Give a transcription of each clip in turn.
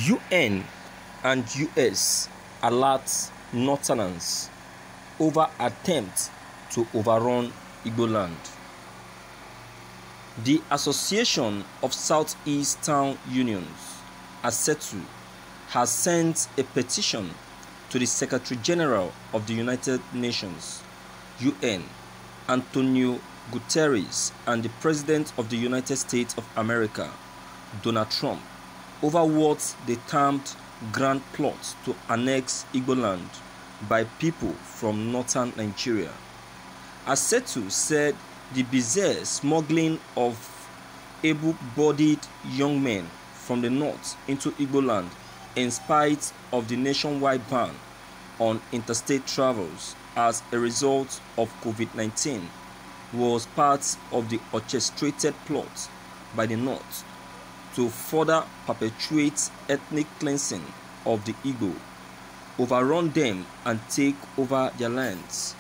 UN and US alert Northerners over attempt to overrun Igbo land. The Association of Southeast Town Unions, ASETU, has sent a petition to the Secretary General of the United Nations, UN, Antonio Guterres, and the President of the United States of America, Donald Trump, over what they termed grand plot to annex Igbo land by people from northern Nigeria. ASETU said the bizarre smuggling of able-bodied young men from the north into Igbo land, in spite of the nationwide ban on interstate travels as a result of COVID-19, was part of the orchestrated plot by the north to further perpetuate ethnic cleansing of the Igbo, overrun them and take over their lands.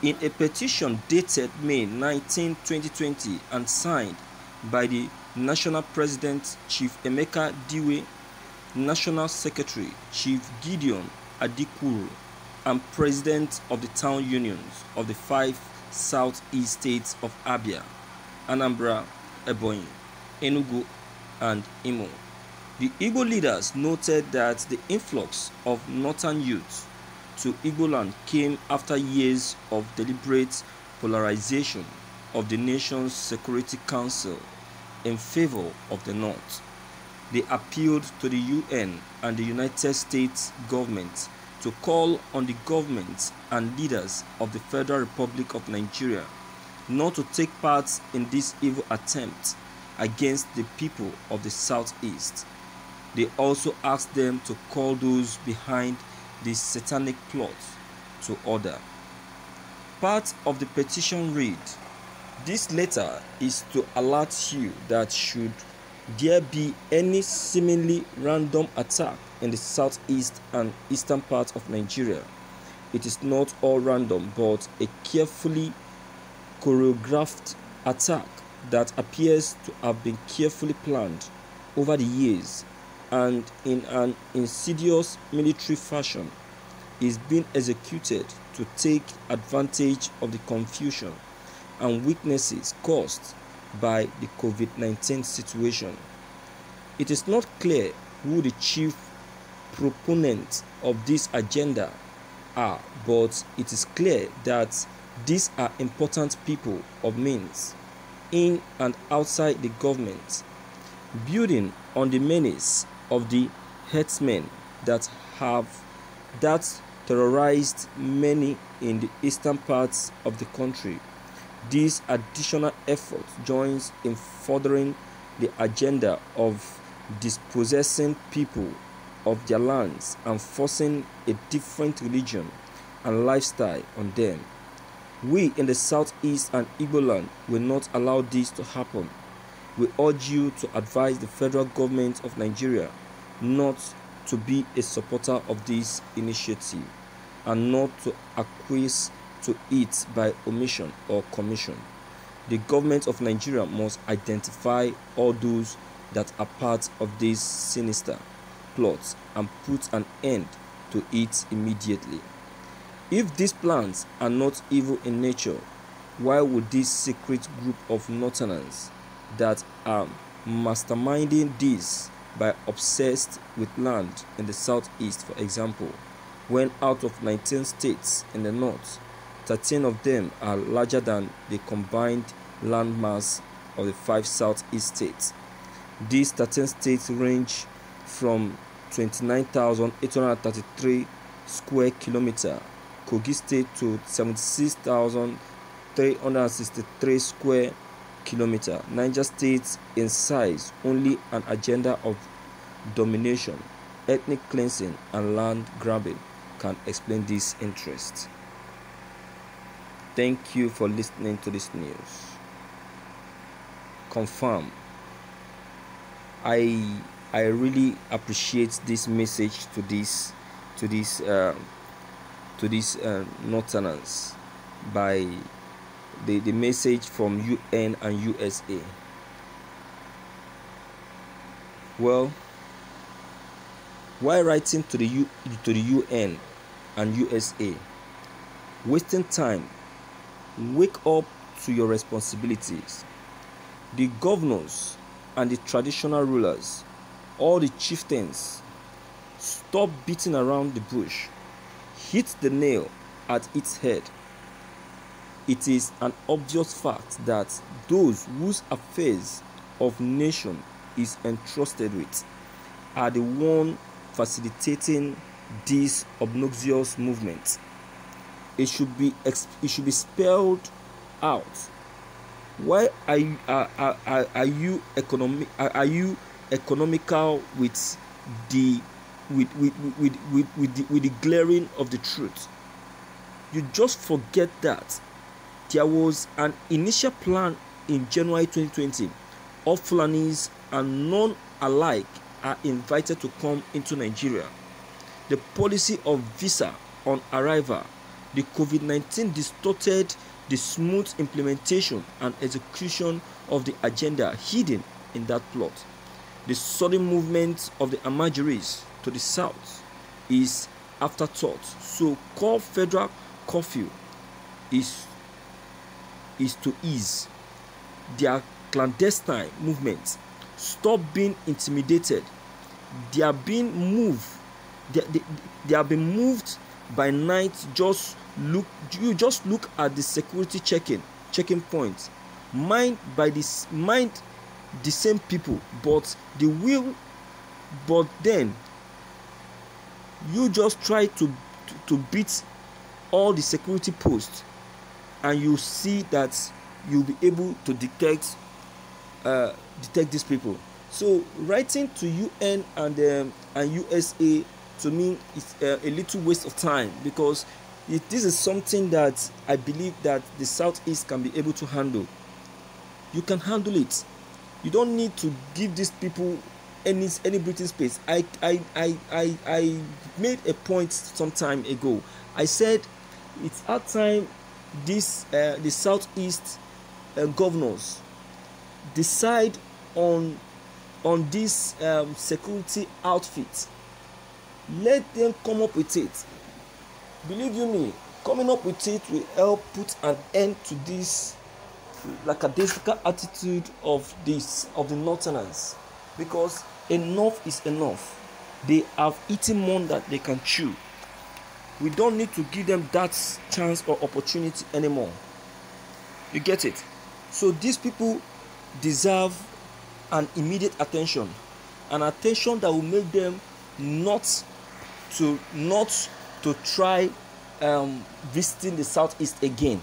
In a petition dated May 19, 2020 and signed by the National President Chief Emeka Diwe, National Secretary Chief Gideon Adikuru, and President of the Town Unions of the 5 Southeast states of Abia, Anambra, Ebonyi, Enugu, and Imo. The Igbo leaders noted that the influx of northern youth to Igbo land came after years of deliberate polarization of the nation's Security Council in favor of the North. They appealed to the UN and the United States government to call on the governments and leaders of the Federal Republic of Nigeria not to take part in this evil attempt against the people of the Southeast. They also asked them to call those behind this satanic plot to order. Part of the petition read, "This letter is to alert you that should there be any seemingly random attack in the southeast and eastern part of Nigeria, it is not all random but a carefully choreographed attack that appears to have been carefully planned over the years and in an insidious military fashion is being executed to take advantage of the confusion and weaknesses caused by the COVID-19 situation. It is not clear who the chief proponents of this agenda are, but it is clear that these are important people of means in and outside the government, building on the menace of the herdsmen that terrorized many in the eastern parts of the country. This additional effort joins in furthering the agenda of dispossessing people of their lands and forcing a different religion and lifestyle on them. We in the southeast and Igbo land will not allow this to happen. We urge you to advise the federal government of Nigeria not to be a supporter of this initiative and not to acquiesce to it by omission or commission. The government of Nigeria must identify all those that are part of this sinister plot and put an end to it immediately. If these plans are not evil in nature, why would this secret group of northerners that are masterminding this by obsessed with land in the southeast, for example, when out of 19 states in the north, 13 of them are larger than the combined land mass of the 5 southeast states. These 13 states range from 29,833 square kilometers, Kogi State, to 76,363 square kilometers, Niger State. In size, only an agenda of domination, ethnic cleansing, and land grabbing can explain this interest. Thank you for listening to this news. Confirm. I really appreciate this message to these northerners by the message from UN and USA. Well, while writing to the UN and USA, wasting time. Wake up to your responsibilities. The governors and the traditional rulers, all the chieftains, stop beating around the bush. Hit the nail at its head. It is an obvious fact that those whose affairs of nation is entrusted with are the one facilitating this obnoxious movement. It should be spelled out. Why are you economical with the glaring of the truth? You just forget that there was an initial plan in January 2020. All Fulanis and none alike are invited to come into Nigeria. The policy of visa on arrival, the COVID-19 distorted the smooth implementation and execution of the agenda hidden in that plot. The sudden movement of the Amajiris to the south is afterthought. So-called federal curfew is to ease their clandestine movements. Stop being intimidated. They are being moved. They have been moved by night. You just look at the security checking points. Mind the same people, but then you just try to beat all the security posts, and you see that you'll be able to detect these people. So writing to UN and USA, to me, is a little waste of time, because this is something that I believe that the Southeast can be able to handle. You can handle it. You don't need to give these people any breathing space. I made a point some time ago. I said it's our time the Southeast governors decide on this security outfit. Let them come up with it. Believe you me, coming up with it will help put an end to this lackadaisical attitude of the Northerners, because enough is enough. They have eaten more than they can chew. We don't need to give them that chance or opportunity anymore. You get it? So these people deserve an immediate attention, an attention that will make them not to try visiting the Southeast again.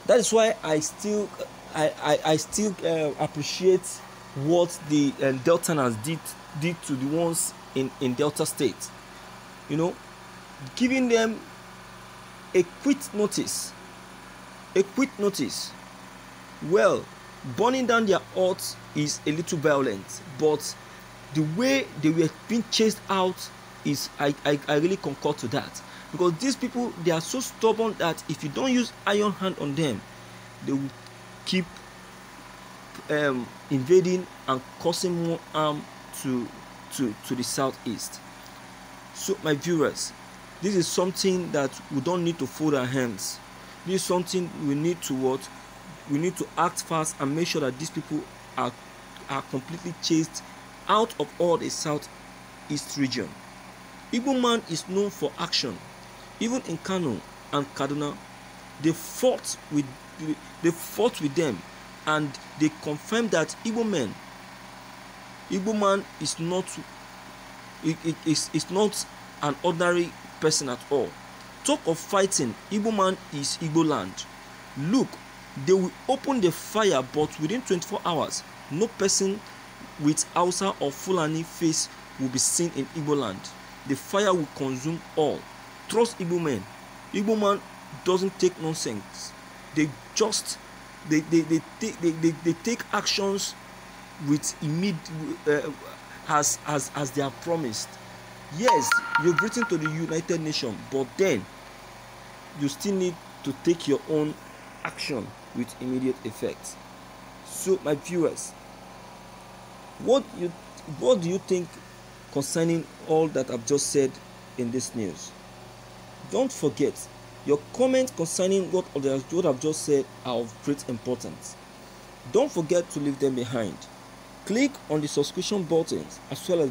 That is why I still appreciate what the Deltaners did to the ones in Delta State. You know, giving them a quick notice. Well, burning down their huts is a little violent, but the way they were being chased out is, I really concur to that, because these people, they are so stubborn that if you don't use iron hand on them, they will keep invading and causing more harm to the Southeast. So my viewers, this is something that we don't need to fold our hands. This is something we need to act fast and make sure that these people are completely chased out of all the Southeast region. Igbo man is known for action. Even in Kano and Kaduna, they fought with them, and they confirmed that Igbo man is not an ordinary person at all. Talk of fighting, Igbo man is Igbo land. Look, they will open the fire, but within 24 hours, no person with Hausa or Fulani face will be seen in Igbo land. The fire will consume all. Trust Igbo men. Igbo man doesn't take nonsense. They take actions with immediate as they are promised. Yes, you've written to the United Nations, but then you still need to take your own action with immediate effect. So my viewers, what do you think concerning all that I've just said in this news. Don't forget, your comment concerning what I've just said are of great importance. Don't forget to leave them behind. Click on the subscription buttons as well as